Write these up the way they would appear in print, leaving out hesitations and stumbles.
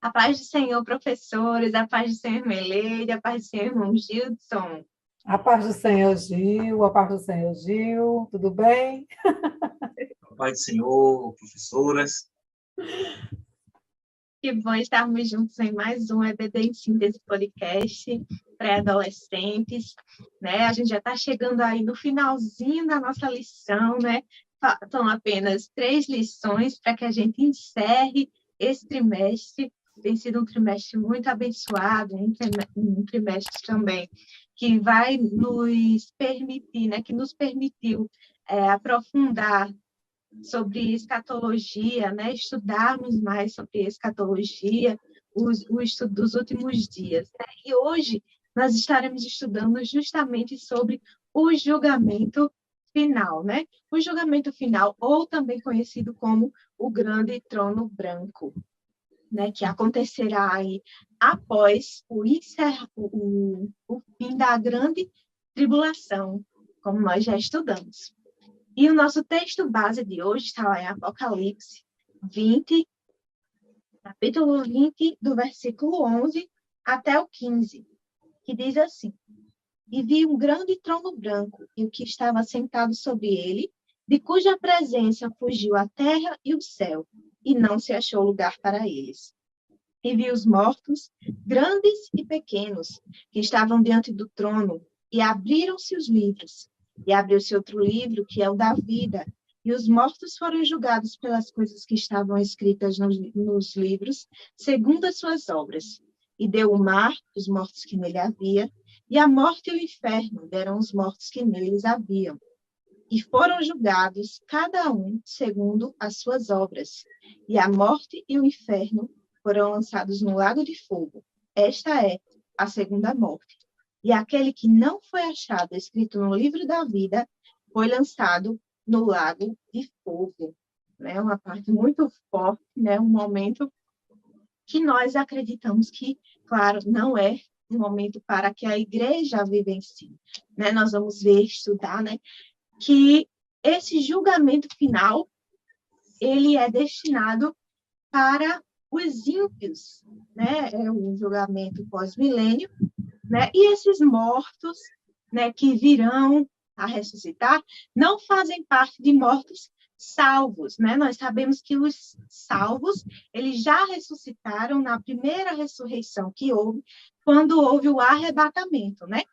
A paz do Senhor, professores, a paz do Senhor, Meleide, a paz do Senhor, irmão Gilson. A paz do Senhor, Gil, a paz do Senhor, Gil, tudo bem? A paz do Senhor, professoras. Que bom estarmos juntos em mais um EBD em Síntese Podcast pré-adolescentes, né? A gente já está chegando aí no finalzinho da nossa lição, né? Faltam apenas 3 lições para que a gente encerre esse trimestre. Tem sido um trimestre muito abençoado, um trimestre também que vai nos permitir, né? Que nos permitiu aprofundar sobre escatologia, né? Estudarmos mais sobre escatologia, o estudo dos últimos dias, né? E hoje nós estaremos estudando justamente sobre o julgamento final, né? O julgamento final, ou também conhecido como o grande trono branco, né? Que acontecerá aí após o fim da grande tribulação, como nós já estudamos. E o nosso texto base de hoje está lá em Apocalipse 20, capítulo 20, do versículo 11 até o 15, que diz assim: E vi um grande trono branco, e o que estava sentado sobre ele, de cuja presença fugiu a terra e o céu, e não se achou lugar para eles. E vi os mortos, grandes e pequenos, que estavam diante do trono, e abriram-se os livros. E abriu-se outro livro, que é o da vida, e os mortos foram julgados pelas coisas que estavam escritas nos livros, segundo as suas obras. E deu o mar os mortos que nele havia, e a morte e o inferno deram os mortos que neles haviam. E foram julgados, cada um segundo as suas obras. E a morte e o inferno foram lançados no lago de fogo. Esta é a segunda morte. E aquele que não foi achado escrito no livro da vida foi lançado no lago de fogo. Né? Uma parte muito forte, né? Um momento que nós acreditamos que, claro, não é um momento para que a igreja vivencie. Né? Nós vamos ver, estudar, né? Que esse julgamento final, ele é destinado para os ímpios, né? É um julgamento pós-milênio, né? E esses mortos, né, que virão a ressuscitar, não fazem parte de mortos salvos, né? Nós sabemos que os salvos, eles já ressuscitaram na primeira ressurreição que houve, quando houve o arrebatamento, né?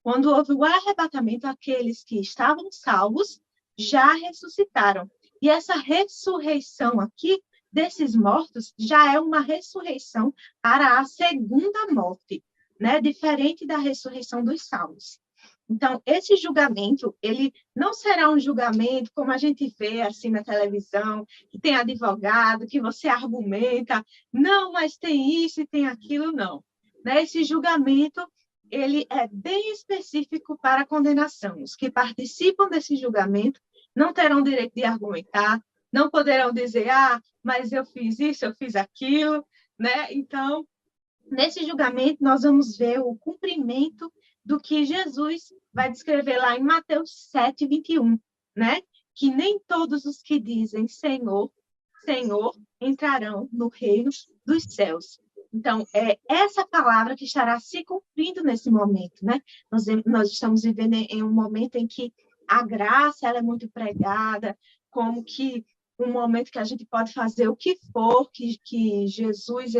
Quando houve o arrebatamento, aqueles que estavam salvos já ressuscitaram. E essa ressurreição aqui desses mortos já é uma ressurreição para a segunda morte, né? Diferente da ressurreição dos salvos. Então, esse julgamento, ele não será um julgamento como a gente vê assim na televisão, que tem advogado, que você argumenta, não, mas tem isso e tem aquilo, não. Né? Esse julgamento, ele é bem específico para a condenação. Os que participam desse julgamento não terão direito de argumentar, não poderão dizer, mas eu fiz isso, eu fiz aquilo, né? Então, nesse julgamento, nós vamos ver o cumprimento do que Jesus vai descrever lá em Mateus 7, 21, né? Que nem todos os que dizem Senhor, Senhor, entrarão no reino dos céus. Então, é essa palavra que estará se cumprindo nesse momento, né? Nós estamos vivendo em um momento em que a graça ela é muito pregada, como que um momento que a gente pode fazer o que for, que Jesus,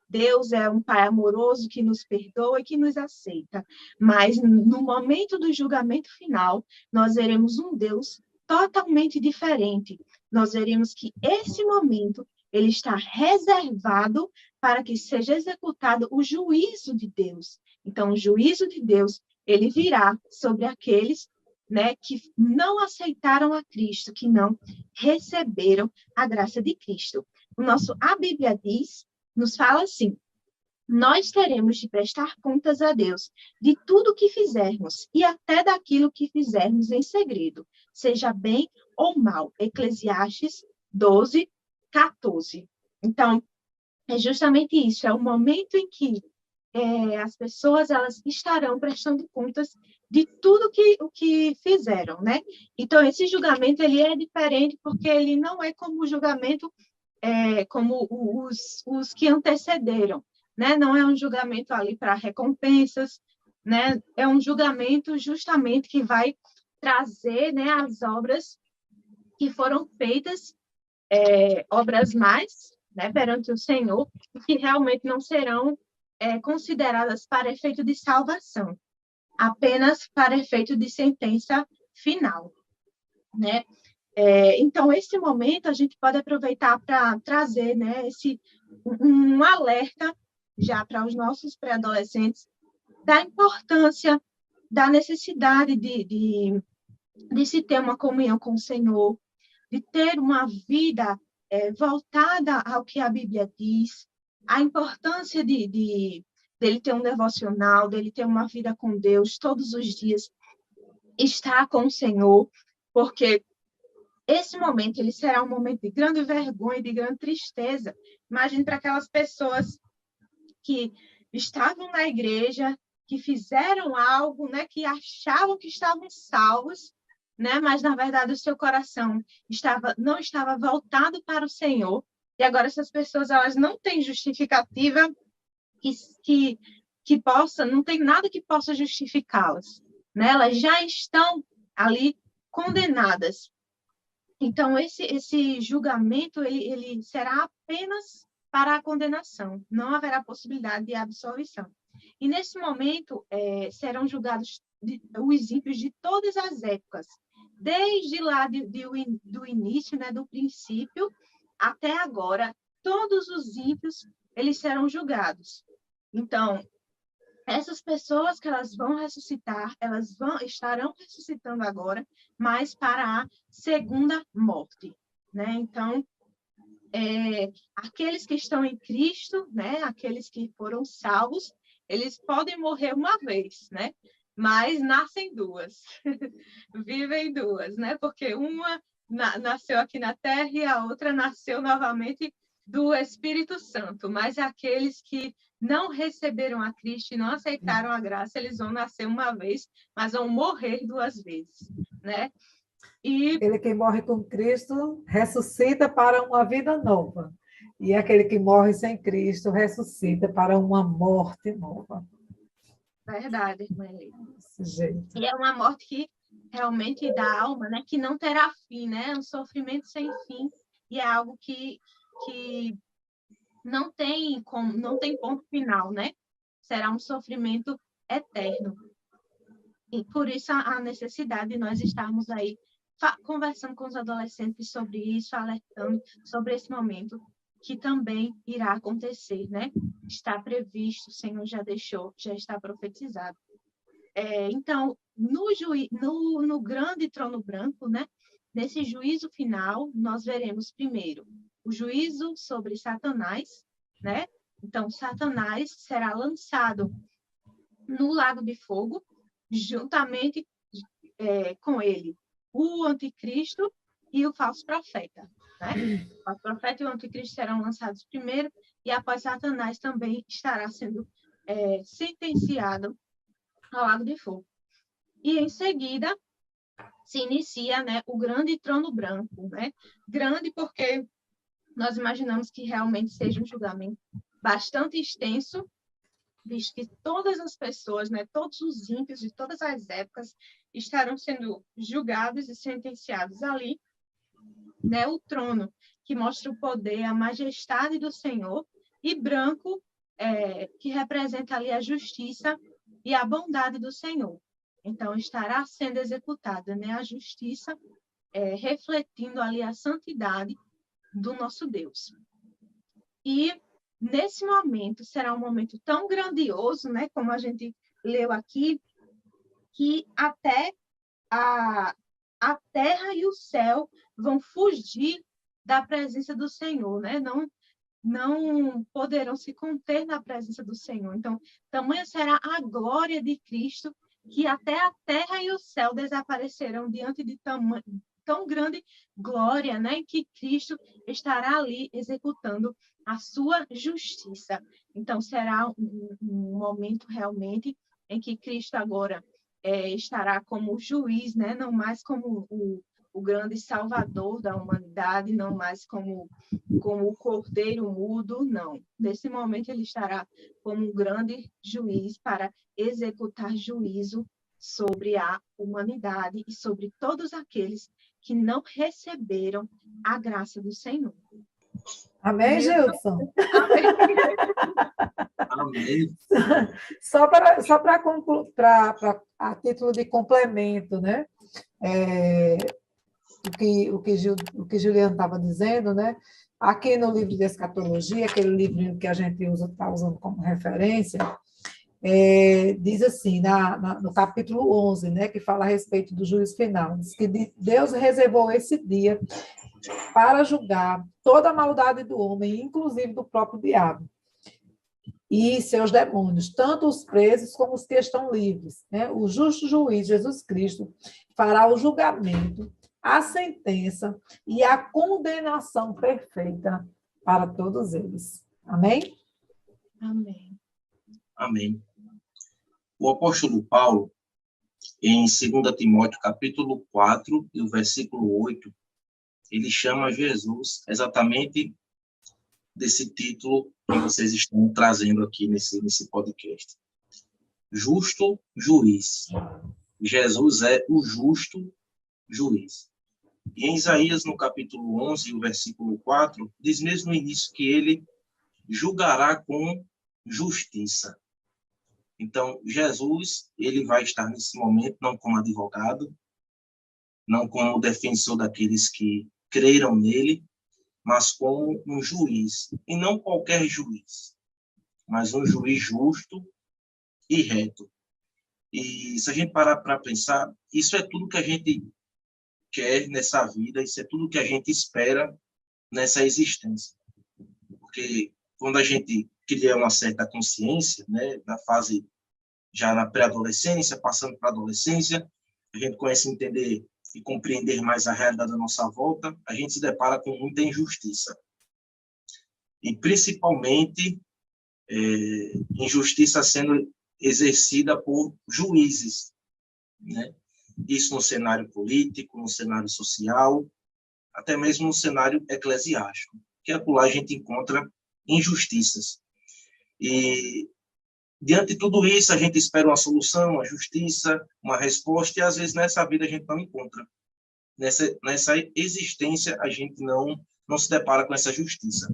Deus é um Pai amoroso que nos perdoa e que nos aceita. Mas no momento do julgamento final, nós veremos um Deus totalmente diferente. Nós veremos que esse momento ele está reservado para que seja executado o juízo de Deus. Então, o juízo de Deus, ele virá sobre aqueles, né, que não aceitaram a Cristo, que não receberam a graça de Cristo. A Bíblia nos fala assim: nós teremos de prestar contas a Deus de tudo o que fizermos e até daquilo que fizermos em segredo, seja bem ou mal. Eclesiastes 12, 14. Então, é justamente isso, é o momento em que as pessoas elas estarão prestando contas de tudo o que fizeram, né? Então, esse julgamento ele é diferente porque ele não é como o julgamento como os que antecederam, né? Não é um julgamento ali para recompensas, né? É um julgamento justamente que vai trazer, né, as obras que foram feitas, obras mais, né, perante o Senhor, e que realmente não serão consideradas para efeito de salvação, apenas para efeito de sentença final, né? Então, esse momento a gente pode aproveitar para trazer, né, um alerta já para os nossos pré-adolescentes da importância, da necessidade de se ter uma comunhão com o Senhor, de ter uma vida voltada ao que a Bíblia diz, a importância dele ter um devocional, dele ter uma vida com Deus todos os dias, estar com o Senhor, porque esse momento ele será um momento de grande vergonha, de grande tristeza. Imagine para aquelas pessoas que estavam na igreja, que fizeram algo, né, que achavam que estavam salvos, né, mas na verdade o seu coração não estava voltado para o Senhor. E agora essas pessoas elas não têm justificativa que possa, não tem nada que possa justificá-las, né? Elas já estão ali condenadas. Então, esse julgamento ele será apenas para a condenação, não haverá possibilidade de absolvição. E, nesse momento, serão julgados os ímpios de todas as épocas, desde lá do início, né, do princípio, até agora, todos os ímpios eles serão julgados. Então, essas pessoas que elas vão ressuscitar, estarão ressuscitando agora, mas para a segunda morte, né? Então, aqueles que estão em Cristo, né? Aqueles que foram salvos, eles podem morrer uma vez, né? Mas nascem duas, vivem duas, né? Porque uma nasceu aqui na Terra e a outra nasceu novamente do Espírito Santo. Mas aqueles que não receberam a Cristo e não aceitaram a graça, eles vão nascer uma vez, mas vão morrer duas vezes, né? E Aquele que morre com Cristo ressuscita para uma vida nova. E aquele que morre sem Cristo ressuscita para uma morte nova. verdade, irmã Eli. Desse jeito. E é uma morte que realmente da alma, né? Que não terá fim, né? É um sofrimento sem fim e é algo que não tem ponto final, né? Será um sofrimento eterno. E por isso a necessidade de nós estarmos aí conversando com os adolescentes sobre isso, alertando sobre esse momento que também irá acontecer, né? Está previsto, o Senhor já deixou, já está profetizado. Então, no grande trono branco, né? Nesse juízo final, nós veremos primeiro o juízo sobre Satanás, né? Então, Satanás será lançado no lago de fogo, juntamente com ele, o anticristo e o falso profeta, né? O falso profeta e o anticristo serão lançados primeiro, e após Satanás também estará sendo sentenciado ao lago de fogo. E em seguida se inicia, né, o grande trono branco, né? Grande porque nós imaginamos que realmente seja um julgamento bastante extenso, visto que todas as pessoas, né, todos os ímpios de todas as épocas estarão sendo julgados e sentenciados ali, né? O trono que mostra o poder, a majestade do Senhor, e branco que representa ali a justiça e a bondade do Senhor. Então, estará sendo executada, né, a justiça, refletindo ali a santidade do nosso Deus. E, nesse momento, será um momento tão grandioso, né, como a gente leu aqui, que até a terra e o céu vão fugir da presença do Senhor, né? Não poderão se conter na presença do Senhor. Então, tamanha será a glória de Cristo que até a terra e o céu desaparecerão diante de tão grande glória, né? Que Cristo estará ali executando a sua justiça. Então, será um momento realmente em que Cristo agora estará como juiz, né? Não mais como o o grande salvador da humanidade, não mais como o cordeiro mudo, não. Nesse momento ele estará como um grande juiz para executar juízo sobre a humanidade e sobre todos aqueles que não receberam a graça do Senhor. Amém, Gilson? Amém. Amém. Só para a título de complemento, né? O que Juliano estava dizendo, né? Aqui no livro de escatologia, aquele livrinho que a gente está usando como referência, diz assim, no capítulo 11, né, que fala a respeito do juízo final, diz que Deus reservou esse dia para julgar toda a maldade do homem, inclusive do próprio diabo e seus demônios, tanto os presos como os que estão livres. Né? O justo juiz, Jesus Cristo, fará o julgamento, a sentença e a condenação perfeita para todos eles. Amém? Amém. Amém. O apóstolo Paulo, em 2 Timóteo, capítulo 4, e o versículo 8, ele chama Jesus exatamente desse título que vocês estão trazendo aqui nesse podcast. Justo juiz. Jesus é o justo juiz. E em Isaías, no capítulo 11, o versículo 4, diz mesmo no início que ele julgará com justiça. Então, Jesus, ele vai estar nesse momento não como advogado, não como defensor daqueles que creram nele, mas como um juiz. E não qualquer juiz, mas um juiz justo e reto. E se a gente parar para pensar, isso é tudo que a gente quer nessa vida, isso é tudo que a gente espera nessa existência. Porque quando a gente cria uma certa consciência, né, na fase já na pré-adolescência, passando para a adolescência, a gente começa a entender e compreender mais a realidade da nossa volta, a gente se depara com muita injustiça. E, principalmente, injustiça sendo exercida por juízes, né? Isso no cenário político, no cenário social, até mesmo no cenário eclesiástico, que é por lá a gente encontra injustiças. E, diante de tudo isso, a gente espera uma solução, uma justiça, uma resposta, e às vezes nessa vida a gente não encontra. Nessa existência, a gente não se depara com essa justiça.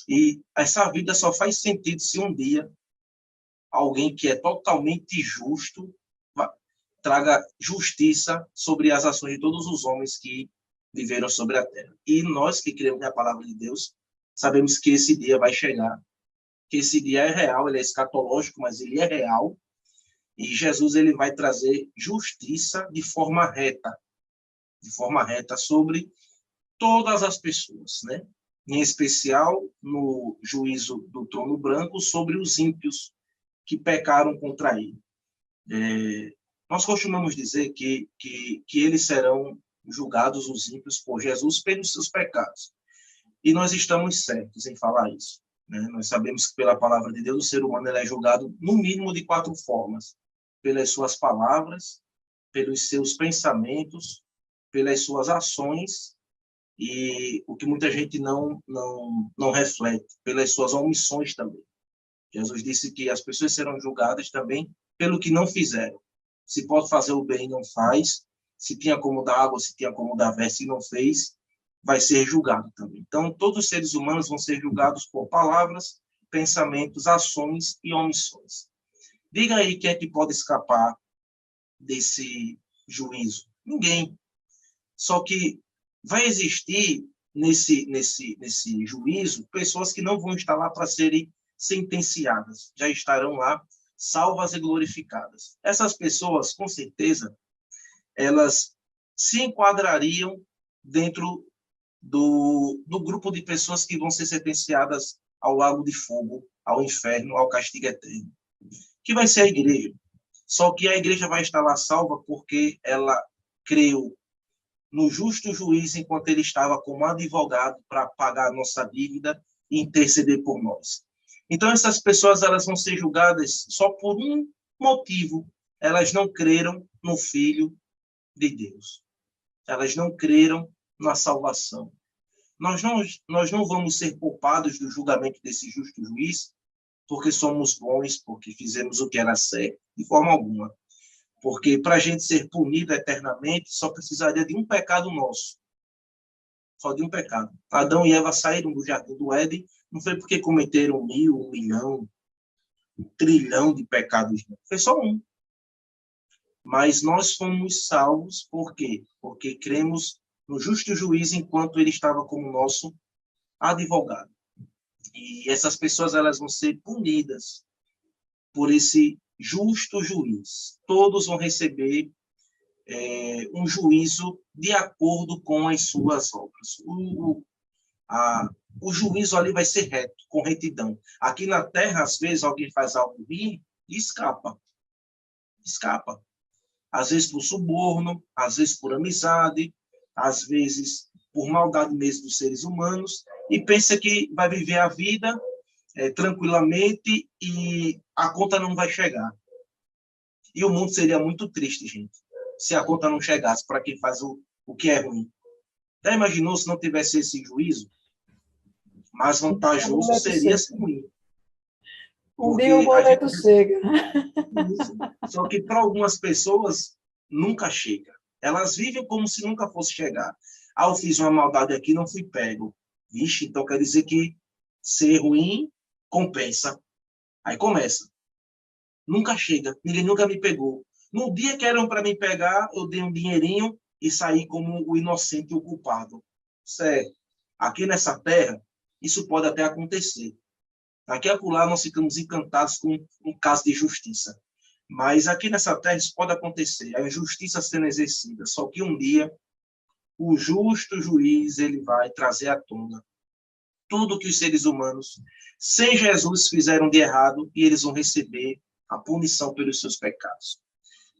E essa vida só faz sentido se um dia alguém que é totalmente justo traga justiça sobre as ações de todos os homens que viveram sobre a terra. E nós que cremos na palavra de Deus, sabemos que esse dia vai chegar, que esse dia é real, ele é escatológico, mas ele é real, e Jesus ele vai trazer justiça de forma reta sobre todas as pessoas, né? Em especial no juízo do trono branco sobre os ímpios que pecaram contra ele. Nós costumamos dizer que eles serão julgados, os ímpios, por Jesus pelos seus pecados. E nós estamos certos em falar isso. Né? Nós sabemos que, pela palavra de Deus, o ser humano ele é julgado, no mínimo, de 4 formas. Pelas suas palavras, pelos seus pensamentos, pelas suas ações e o que muita gente não reflete, pelas suas omissões também. Jesus disse que as pessoas serão julgadas também pelo que não fizeram. Se pode fazer o bem e não faz, se tinha como dar água, se tinha como dar veste e não fez, vai ser julgado também. Então, todos os seres humanos vão ser julgados por palavras, pensamentos, ações e omissões. Diga aí quem é que pode escapar desse juízo. Ninguém. Só que vai existir nesse juízo pessoas que não vão estar lá para serem sentenciadas, já estarão lá salvas e glorificadas. Essas pessoas, com certeza, elas se enquadrariam dentro do grupo de pessoas que vão ser sentenciadas ao lago de fogo, ao inferno, ao castigo eterno, que vai ser a igreja. Só que a igreja vai estar lá salva porque ela creu no justo juiz enquanto ele estava como advogado para pagar a nossa dívida e interceder por nós. Então, essas pessoas elas vão ser julgadas só por um motivo. Elas não creram no Filho de Deus. Elas não creram na salvação. Nós não vamos ser poupados do julgamento desse justo juiz porque somos bons, porque fizemos o que era certo, de forma alguma. Porque para a gente ser punido eternamente, só precisaria de um pecado nosso. Só de um pecado. Adão e Eva saíram do jardim do Éden, não foi porque cometeram 1000, 1 milhão, 1 trilhão de pecados, não. Foi só um. Mas nós fomos salvos, por quê? Porque cremos no justo juiz enquanto ele estava como nosso advogado. E essas pessoas elas vão ser punidas por esse justo juiz. Todos vão receber um juízo de acordo com as suas obras. O juízo ali vai ser reto, com retidão. Aqui na terra, às vezes, alguém faz algo ruim e escapa. Escapa. Às vezes por suborno, às vezes por amizade, às vezes por maldade mesmo dos seres humanos, e pensa que vai viver a vida tranquilamente e a conta não vai chegar. E o mundo seria muito triste, gente, se a conta não chegasse para quem faz o que é ruim. Já imaginou se não tivesse esse juízo? Mais vantajoso seria ser ruim. Um dia o boleto chega. Isso. Só que para algumas pessoas nunca chega. Elas vivem como se nunca fosse chegar. Ah, eu fiz uma maldade aqui, não fui pego. Vixe, então quer dizer que ser ruim compensa. Aí começa. Nunca chega, ninguém nunca me pegou. No dia que eram para me pegar, eu dei um dinheirinho e saí como o inocente e o culpado. Certo. Aqui nessa terra, isso pode até acontecer. Aqui e acolá nós ficamos encantados com um caso de justiça. Mas aqui nessa terra isso pode acontecer, a injustiça sendo exercida. Só que um dia o justo juiz ele vai trazer à tona tudo que os seres humanos, sem Jesus, fizeram de errado e eles vão receber a punição pelos seus pecados.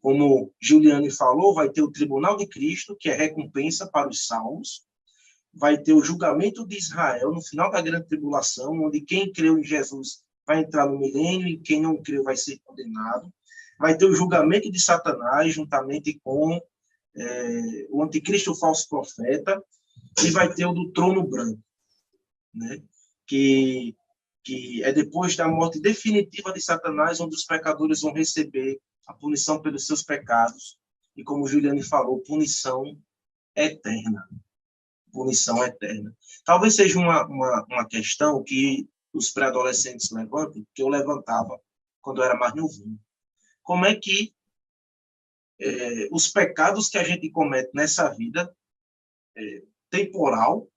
Como Juliane falou, vai ter o tribunal de Cristo, que é recompensa para os salvos. Vai ter o julgamento de Israel no final da grande tribulação, onde quem creu em Jesus vai entrar no milênio e quem não creu vai ser condenado. Vai ter o julgamento de Satanás, juntamente com o anticristo, o falso profeta, e vai ter o do trono branco, né? que é depois da morte definitiva de Satanás, onde os pecadores vão receber a punição pelos seus pecados, e como Juliane falou, punição eterna. Punição eterna. Talvez seja uma questão que os pré-adolescentes levantam, que eu levantava quando eu era mais novinho. Como é que os pecados que a gente comete nessa vida temporal,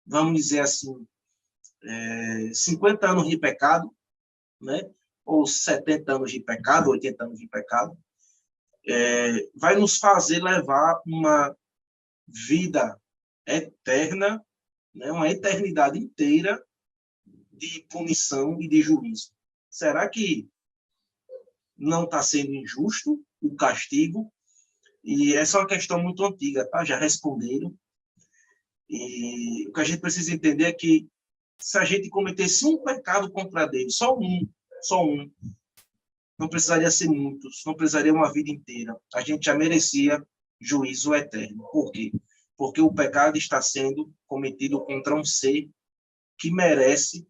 vamos dizer assim, 50 anos de pecado, né? Ou 70 anos de pecado, 80 anos de pecado, vai nos fazer levar uma vida eterna, né? Uma eternidade inteira de punição e de juízo. Será que não está sendo injusto o castigo? E essa é uma questão muito antiga, tá? Já responderam. E o que a gente precisa entender é que se a gente cometesse um pecado contra Deus, só um, não precisaria ser muitos, não precisaria uma vida inteira. A gente já merecia juízo eterno. Por quê? Porque o pecado está sendo cometido contra um ser que merece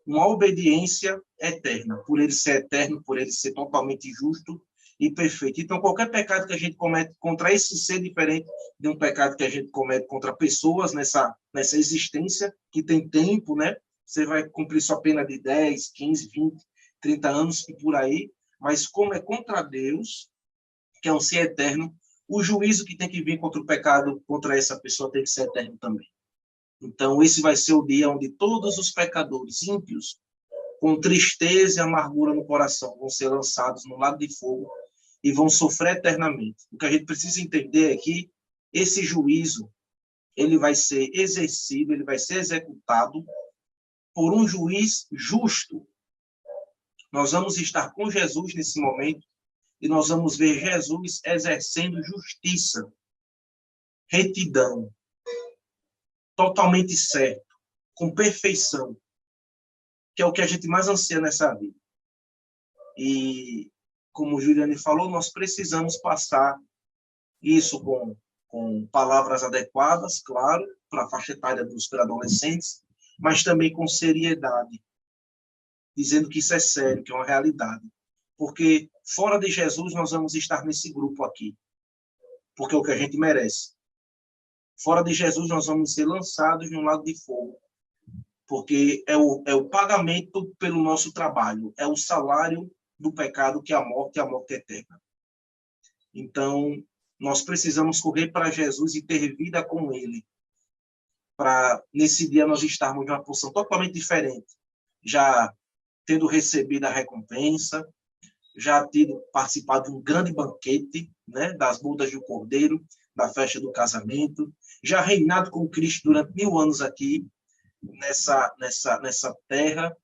uma obediência eterna, por ele ser eterno, por ele ser totalmente justo e perfeito. Então, qualquer pecado que a gente comete contra esse ser diferente de um pecado que a gente comete contra pessoas nessa existência, que tem tempo, né? Você vai cumprir sua pena de 10, 15, 20, 30 anos e por aí, mas como é contra Deus, que é um ser eterno, o juízo que tem que vir contra o pecado, contra essa pessoa, tem que ser eterno também. Então, esse vai ser o dia onde todos os pecadores ímpios, com tristeza e amargura no coração, vão ser lançados no lago de fogo e vão sofrer eternamente. O que a gente precisa entender é que esse juízo ele vai ser exercido, ele vai ser executado por um juiz justo. Nós vamos estar com Jesus nesse momento e nós vamos ver Jesus exercendo justiça, retidão, totalmente certo, com perfeição, que é o que a gente mais anseia nessa vida. E, como Juliane falou, nós precisamos passar isso com com palavras adequadas, claro, para a faixa etária dos pré-adolescentes, mas também com seriedade, dizendo que isso é sério, que é uma realidade. Porque fora de Jesus nós vamos estar nesse grupo aqui, porque é o que a gente merece. Fora de Jesus nós vamos ser lançados em um lago de fogo, porque é o pagamento pelo nosso trabalho, é o salário do pecado, que é a morte eterna. Então, nós precisamos correr para Jesus e ter vida com Ele, para nesse dia nós estarmos em uma posição totalmente diferente, já tendo recebido a recompensa, já tendo participado de um grande banquete, né, das bodas do Cordeiro, da festa do casamento, já reinado com Cristo durante 1000 anos aqui, nessa terra,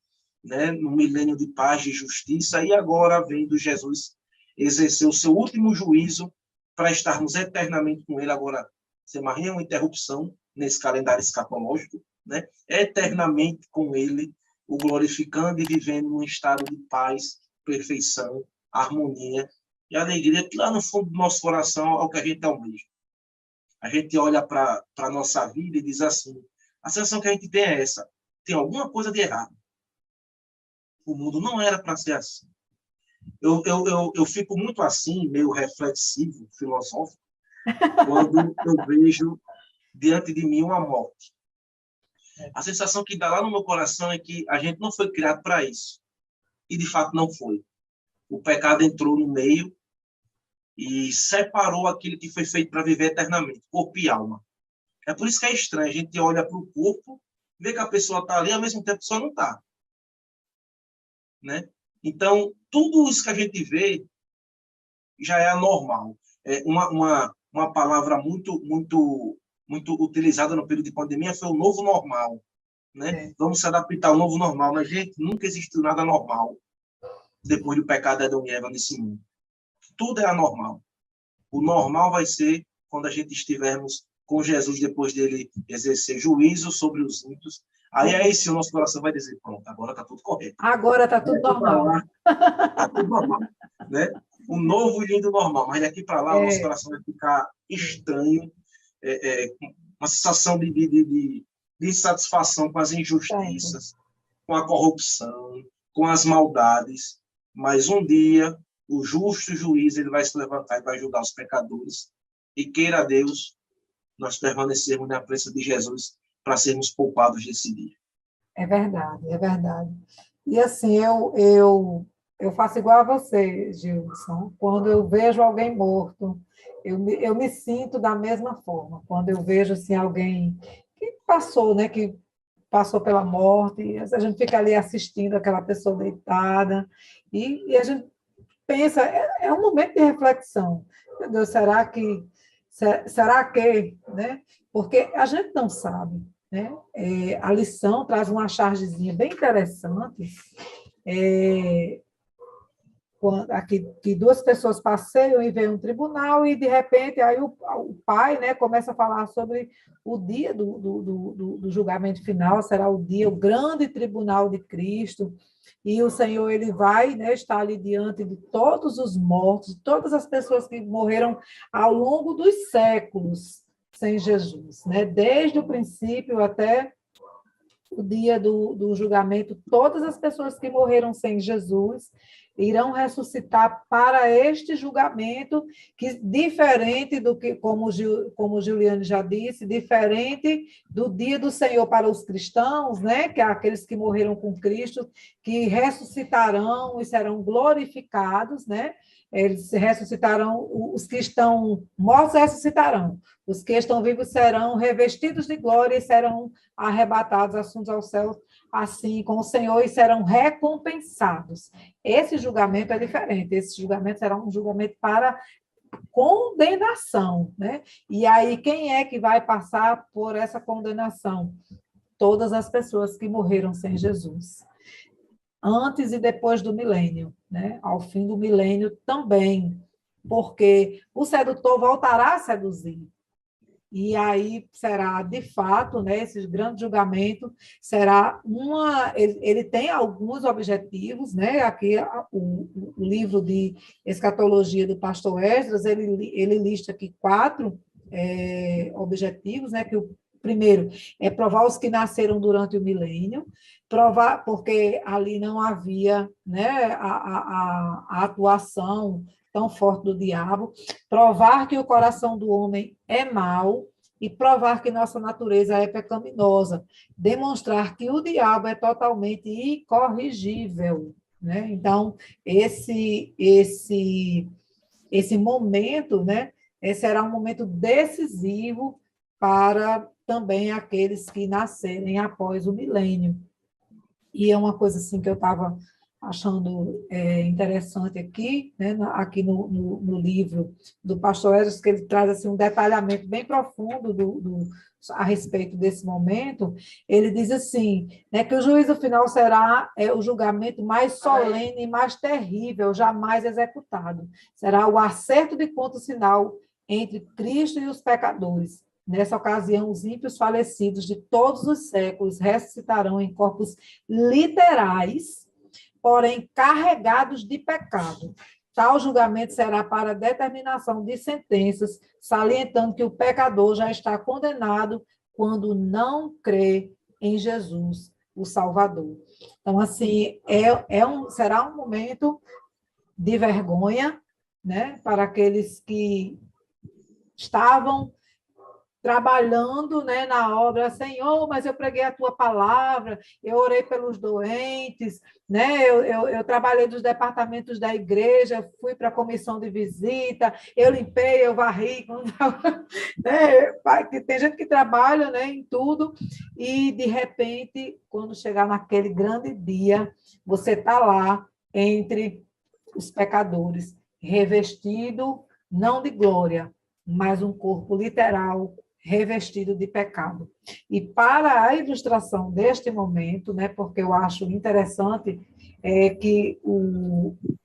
né, no milênio de paz e justiça, e agora vendo Jesus exercer o seu último juízo para estarmos eternamente com ele, agora, sem mais nenhuma interrupção nesse calendário escatológico, né, eternamente com ele, o glorificando e vivendo num estado de paz, perfeição, harmonia e alegria, que lá no fundo do nosso coração é o que a gente almeja. A gente olha para a nossa vida e diz assim, a sensação que a gente tem é essa, tem alguma coisa de errado. O mundo não era para ser assim. Eu fico muito assim, meio reflexivo, filosófico, quando eu vejo diante de mim uma morte. A sensação que dá lá no meu coração é que a gente não foi criado para isso. E, de fato, não foi. O pecado entrou no meio e separou aquilo que foi feito para viver eternamente, corpo e alma. É por isso que é estranho. A gente olha para o corpo, vê que a pessoa está ali, ao mesmo tempo a pessoa não está. Né? Então, tudo isso que a gente vê já é anormal. É uma palavra muito utilizada no período de pandemia foi o novo normal. Né? Vamos se adaptar ao novo normal, mas, gente, nunca existiu nada normal depois do pecado de Adão e Eva nesse mundo. Tudo é anormal. O normal vai ser quando a gente estivermos com Jesus, depois dele exercer juízo sobre os ímpios. Aí sim o nosso coração vai dizer, pronto, agora está tudo correto. Agora está tudo normal. Está tudo normal. Né? O novo e lindo normal. Mas daqui para lá o nosso coração vai ficar estranho, uma sensação de insatisfação com as injustiças, com a corrupção, com as maldades. Mas um dia o justo juiz ele vai se levantar e vai julgar os pecadores. E queira Deus nós permanecermos na presença de Jesus para sermos poupados desse dia. É verdade, é verdade. E assim, eu faço igual a você, Gilson. Quando eu vejo alguém morto, eu me sinto da mesma forma. Quando eu vejo assim, alguém que passou, né, que passou pela morte, a gente fica ali assistindo aquela pessoa deitada, e a gente pensa, é um momento de reflexão. Meu Deus, será que, né? Porque a gente não sabe, né? A lição traz uma chargezinha bem interessante, aqui, que 2 pessoas passeiam e veem um tribunal e, de repente, aí o pai, né, começa a falar sobre o dia do julgamento final, será o dia, o grande tribunal de Cristo, e o Senhor ele vai, né, estar ali diante de todos os mortos, todas as pessoas que morreram ao longo dos séculos sem Jesus, né, desde o princípio até o dia do julgamento, todas as pessoas que morreram sem Jesus irão ressuscitar para este julgamento, que diferente do que, como Juliane já disse, diferente do dia do Senhor para os cristãos, né, que é aqueles que morreram com Cristo, que ressuscitarão e serão glorificados, né? Eles ressuscitarão, os que estão mortos ressuscitarão, os que estão vivos serão revestidos de glória e serão arrebatados, assuntos ao céu, assim com o Senhor, e serão recompensados. Esse julgamento é diferente, esse julgamento será um julgamento para condenação, né? E aí, quem é que vai passar por essa condenação? Todas as pessoas que morreram sem Jesus. Antes e depois do milênio, né? Ao fim do milênio também, porque o sedutor voltará a seduzir. E aí será, de fato, né, esse grande julgamento será ele tem alguns objetivos, né? Aqui o livro de escatologia do pastor Esdras, ele lista aqui 4 objetivos, né? Que o primeiro é provar os que nasceram durante o milênio, provar, porque ali não havia, né, a atuação tão forte do diabo, provar que o coração do homem é mau e provar que nossa natureza é pecaminosa, demonstrar que o diabo é totalmente incorrigível, né? Então, esse momento, né, será um momento decisivo para também aqueles que nascerem após o milênio. E é uma coisa assim que eu estava achando interessante aqui, né, aqui no livro do pastor Esdras, que ele traz assim, um detalhamento bem profundo a respeito desse momento. Ele diz assim, né, que o juízo final será o julgamento mais solene e mais terrível jamais executado. Será o acerto de contas final entre Cristo e os pecadores. Nessa ocasião, os ímpios falecidos de todos os séculos ressuscitarão em corpos literais, porém carregados de pecado. Tal julgamento será para determinação de sentenças, salientando que o pecador já está condenado quando não crê em Jesus, o Salvador. Então, assim, será um momento de vergonha, né, para aqueles que estavam trabalhando, né, na obra, Senhor, mas eu preguei a tua palavra, eu orei pelos doentes, né, eu trabalhei nos departamentos da igreja, fui para a comissão de visita, eu limpei, eu varri, né, tem gente que trabalha, né, em tudo, e de repente, quando chegar naquele grande dia, você está lá entre os pecadores, revestido não de glória, mas um corpo literal revestido de pecado. E para a ilustração deste momento, né, porque eu acho interessante que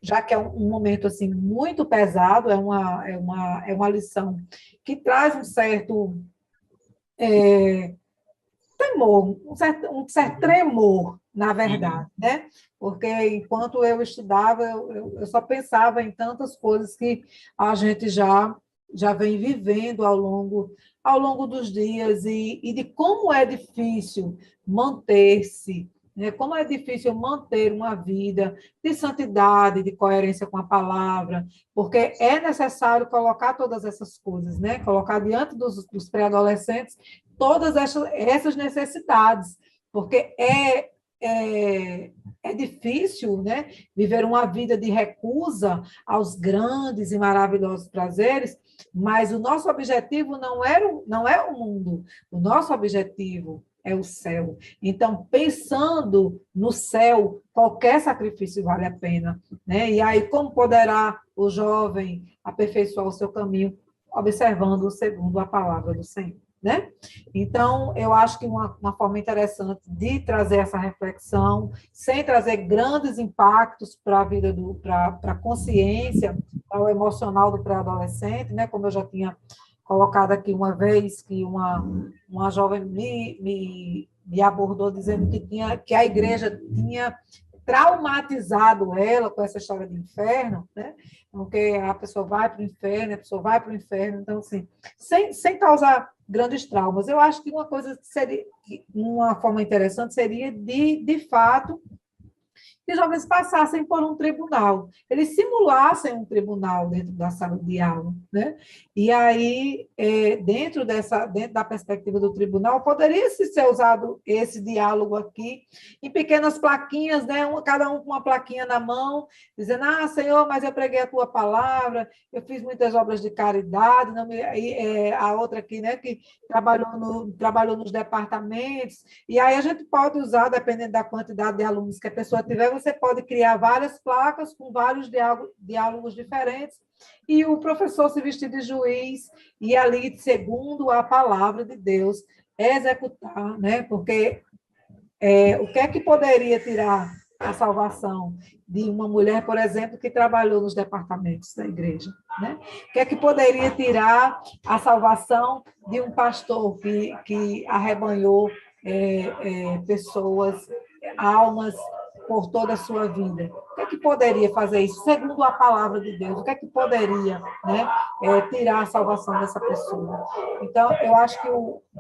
já que é um momento assim muito pesado, é uma lição que traz um certo temor, um certo tremor, na verdade, né? Porque enquanto eu estudava, eu só pensava em tantas coisas que a gente já vem vivendo ao longo dos dias e de como é difícil manter-se, né? Como é difícil manter uma vida de santidade, de coerência com a palavra, porque é necessário colocar todas essas coisas, né? Colocar diante dos pré-adolescentes todas essas necessidades, porque é difícil, né, viver uma vida de recusa aos grandes e maravilhosos prazeres, mas o nosso objetivo não é o mundo, o nosso objetivo é o céu. Então, pensando no céu, qualquer sacrifício vale a pena, né? E aí, como poderá o jovem aperfeiçoar o seu caminho? Observando segundo a palavra do Senhor, né? Então, eu acho que uma forma interessante de trazer essa reflexão, sem trazer grandes impactos para a vida, para a consciência, para o emocional do pré-adolescente, né? Como eu já tinha colocado aqui uma vez, que uma jovem me abordou dizendo que a igreja tinha traumatizado ela com essa história de inferno, né? Porque a pessoa vai para o inferno, a pessoa vai para o inferno, então, assim, sem causar grandes traumas. Eu acho que uma coisa seria, uma forma interessante seria, de fato, que os jovens passassem por um tribunal, eles simulassem um tribunal dentro da sala de aula, né? E aí, dentro da perspectiva do tribunal, poderia ser usado esse diálogo aqui, em pequenas plaquinhas, né? Cada um com uma plaquinha na mão, dizendo, Senhor, mas eu preguei a tua palavra, eu fiz muitas obras de caridade, a outra aqui, né, que trabalhou nos departamentos, e aí a gente pode usar, dependendo da quantidade de alunos que a pessoa tiver, você pode criar várias placas com vários diálogos diferentes, e o professor se vestir de juiz e ali, segundo a palavra de Deus, executar, né? Porque o que é que poderia tirar a salvação de uma mulher, por exemplo, que trabalhou nos departamentos da igreja, né? O que é que poderia tirar a salvação de um pastor que arrebanhou pessoas, almas por toda a sua vida. O que é que poderia fazer isso? Segundo a palavra de Deus, o que é que poderia, né, tirar a salvação dessa pessoa? Então, eu acho que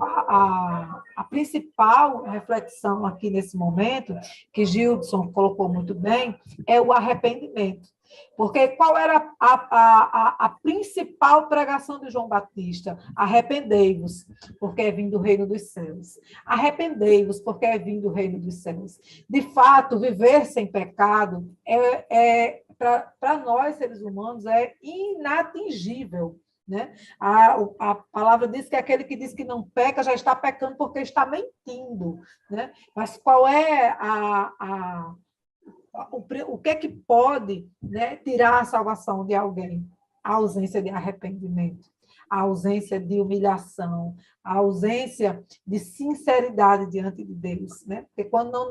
a principal reflexão aqui nesse momento, que Gildson colocou muito bem, é o arrependimento. Porque qual era a principal pregação de João Batista? Arrependei-vos, porque é vindo o reino dos céus. Arrependei-vos, porque é vindo o reino dos céus. De fato, viver sem pecado para nós, seres humanos, é inatingível. Né? A palavra diz que aquele que diz que não peca já está pecando porque está mentindo. Né? Mas qual é o que é que pode, né, tirar a salvação de alguém? A ausência de arrependimento, a ausência de humilhação, a ausência de sinceridade diante de Deus, né? Porque quando não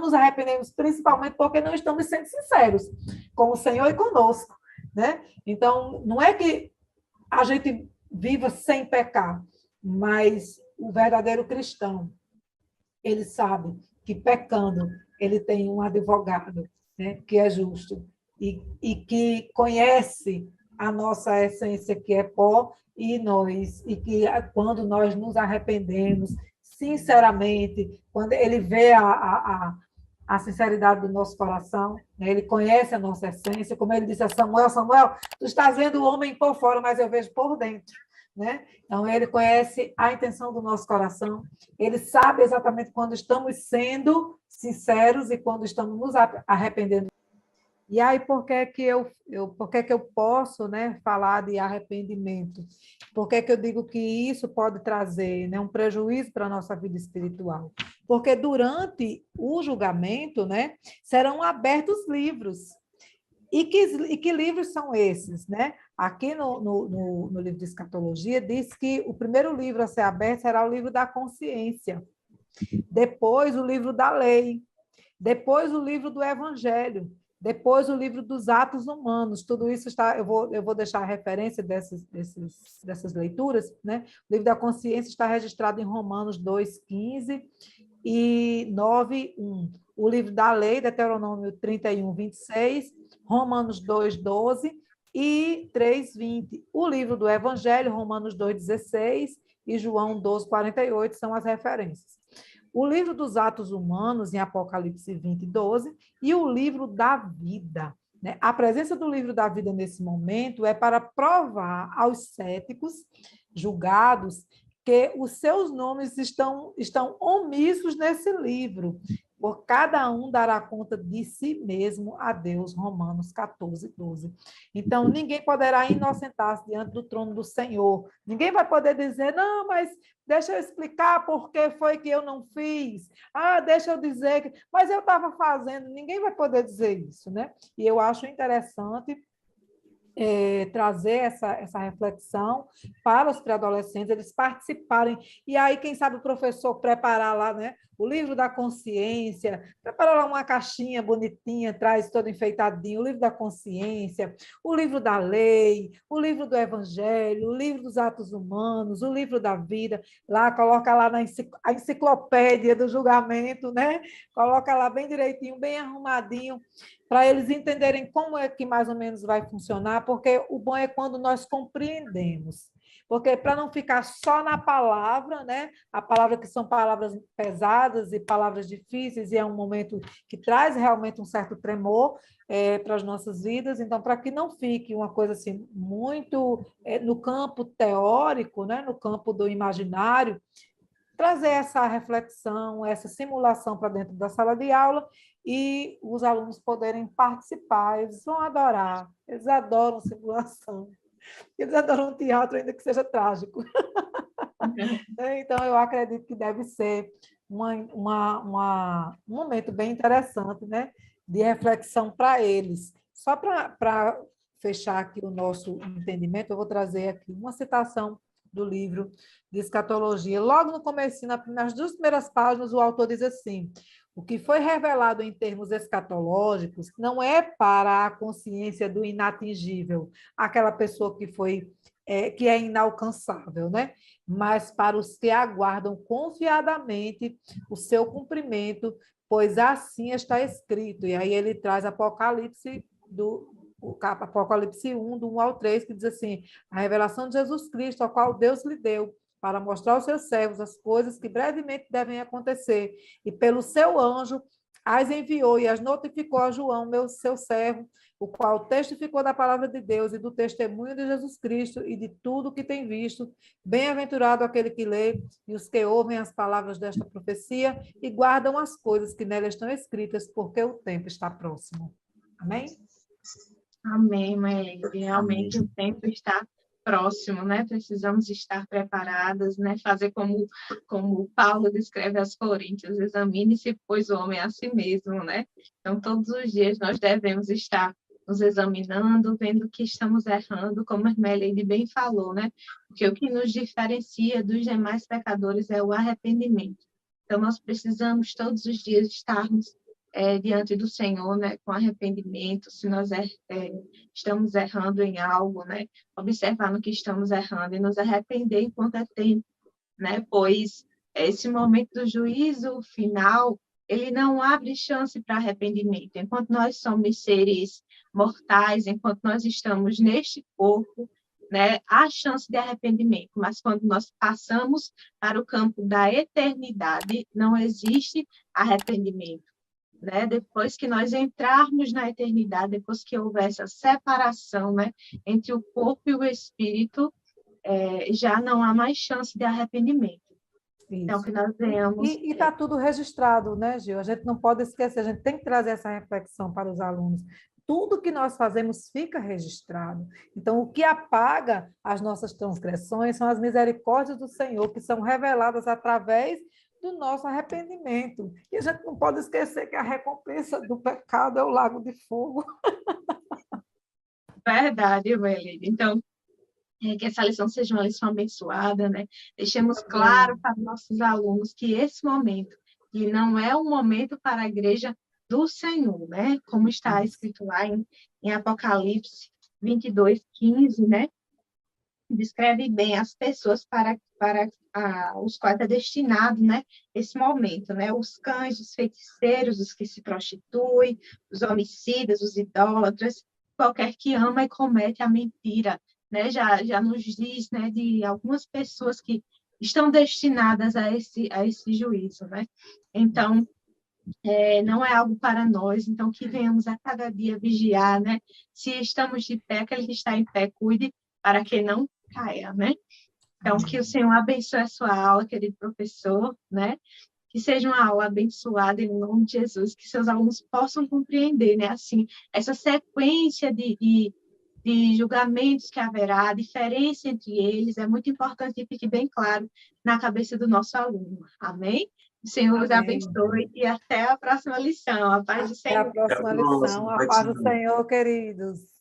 nos arrependemos principalmente porque não estamos sendo sinceros com o Senhor e conosco, né? Então, não é que a gente viva sem pecar, mas o verdadeiro cristão, ele sabe que pecando, ele tem um advogado, né, que é justo e que conhece a nossa essência, que é pó, e que quando nós nos arrependemos, sinceramente, quando ele vê a sinceridade do nosso coração, né, ele conhece a nossa essência, como ele disse a Samuel, Samuel, tu estás vendo o homem por fora, mas eu vejo por dentro. Né? Então, ele conhece a intenção do nosso coração, ele sabe exatamente quando estamos sendo sinceros e quando estamos nos arrependendo. E aí, por que eu posso, né, falar de arrependimento? Por que eu digo que isso pode trazer, né, um prejuízo para a nossa vida espiritual? Porque durante o julgamento, né, serão abertos livros. E que livros são esses, né? Aqui no livro de escatologia diz que o primeiro livro a ser aberto será o livro da consciência, depois o livro da lei, depois o livro do evangelho, depois o livro dos atos humanos. Tudo isso está, eu vou deixar a referência dessas leituras, né? O livro da consciência está registrado em Romanos 2:15 e 9:1. O livro da lei, Deuteronômio 31:26, Romanos 2:12 e 3:20. O livro do Evangelho, Romanos 2:16 e João 12:48 são as referências. O livro dos Atos Humanos, em Apocalipse 20:12, e o livro da vida. Né? A presença do livro da vida nesse momento é para provar aos céticos julgados que os seus nomes estão omissos nesse livro. Por cada um dará conta de si mesmo a Deus, Romanos 14:12. Então, ninguém poderá inocentar-se diante do trono do Senhor. Ninguém vai poder dizer, não, mas deixa eu explicar por que foi que eu não fiz. Ah, deixa eu dizer, mas eu estava fazendo. Ninguém vai poder dizer isso, né? E eu acho interessante trazer essa reflexão para os pré-adolescentes, eles participarem. E aí, quem sabe, o professor preparar lá, né, o livro da consciência, preparar lá uma caixinha bonitinha, traz todo enfeitadinho, o livro da consciência, o livro da lei, o livro do evangelho, o livro dos atos humanos, o livro da vida, lá, coloca lá a enciclopédia do julgamento, né? Coloca lá bem direitinho, bem arrumadinho, para eles entenderem como é que mais ou menos vai funcionar, porque o bom é quando nós compreendemos. Porque para não ficar só na palavra, né? A palavra que são palavras pesadas e palavras difíceis, e é um momento que traz realmente um certo tremor para as nossas vidas. Então, para que não fique uma coisa assim muito no campo teórico, né? No campo do imaginário, trazer essa reflexão, essa simulação para dentro da sala de aula e os alunos poderem participar. Eles vão adorar, eles adoram simulação, eles adoram teatro, ainda que seja trágico. Então, eu acredito que deve ser um momento bem interessante, né, de reflexão para eles. Só para fechar aqui o nosso entendimento, eu vou trazer aqui uma citação do livro de escatologia. Logo no começo, nas 2 primeiras páginas, o autor diz assim: O que foi revelado em termos escatológicos não é para a consciência do inatingível, aquela pessoa que é inalcançável, né? Mas para os que aguardam confiadamente o seu cumprimento, pois assim está escrito. E aí ele traz Apocalipse 1, do 1 ao 3, que diz assim: a revelação de Jesus Cristo, a qual Deus lhe deu, para mostrar aos seus servos as coisas que brevemente devem acontecer, e pelo seu anjo as enviou e as notificou a João, seu servo, o qual testificou da palavra de Deus e do testemunho de Jesus Cristo e de tudo o que tem visto. Bem-aventurado aquele que lê e os que ouvem as palavras desta profecia e guardam as coisas que nelas estão escritas, porque o tempo está próximo. Amém? Amém, Maeli. Realmente Amém. o tempo está próximo, né? Precisamos estar preparadas, né? Fazer como Paulo descreve aos Coríntios: examine-se, pois, o homem a si mesmo, né? Então, todos os dias nós devemos estar nos examinando, vendo que estamos errando, como a Irmeleide bem falou, né? Porque o que nos diferencia dos demais pecadores é o arrependimento. Então, nós precisamos todos os dias estarmos diante do Senhor, né, com arrependimento, se nós estamos errando em algo, né, observar no que estamos errando e nos arrepender enquanto é tempo, né, pois esse momento do juízo final, ele não abre chance para arrependimento. Enquanto nós somos seres mortais, enquanto nós estamos neste corpo, né, há chance de arrependimento, mas quando nós passamos para o campo da eternidade, não existe arrependimento. Né? Depois que nós entrarmos na eternidade, depois que houver essa separação, né, entre o corpo e o espírito, já não há mais chance de arrependimento. Isso. Então, que nós venhamos... E está tudo registrado, né, Gil? A gente não pode esquecer, a gente tem que trazer essa reflexão para os alunos. Tudo que nós fazemos fica registrado. Então, o que apaga as nossas transgressões são as misericórdias do Senhor, que são reveladas através do nosso arrependimento. E a gente não pode esquecer que a recompensa do pecado é o lago de fogo. Verdade, Welide. Então, que essa lição seja uma lição abençoada, né? Deixemos claro para nossos alunos que esse momento, ele não é um momento para a igreja do Senhor, né? Como está escrito lá em Apocalipse 22:15, né? Descreve bem as pessoas para os quais é destinado, né, esse momento, né, os cães, os feiticeiros, os que se prostituem, os homicidas, os idólatras, qualquer que ama e comete a mentira, né, já nos diz, né, de algumas pessoas que estão destinadas a esse juízo, né, então, não é algo para nós, então que venhamos a cada dia vigiar, né, se estamos de pé, aquele que está em pé, cuide para que não caia, né? Então, que o Senhor abençoe a sua aula, querido professor, né? Que seja uma aula abençoada em nome de Jesus, que seus alunos possam compreender, né? Assim, essa sequência de julgamentos que haverá, a diferença entre eles, é muito importante que fique bem claro na cabeça do nosso aluno. Amém? O Senhor os abençoe e até a próxima lição. A paz do Senhor. Até a próxima lição. A paz do Senhor, queridos.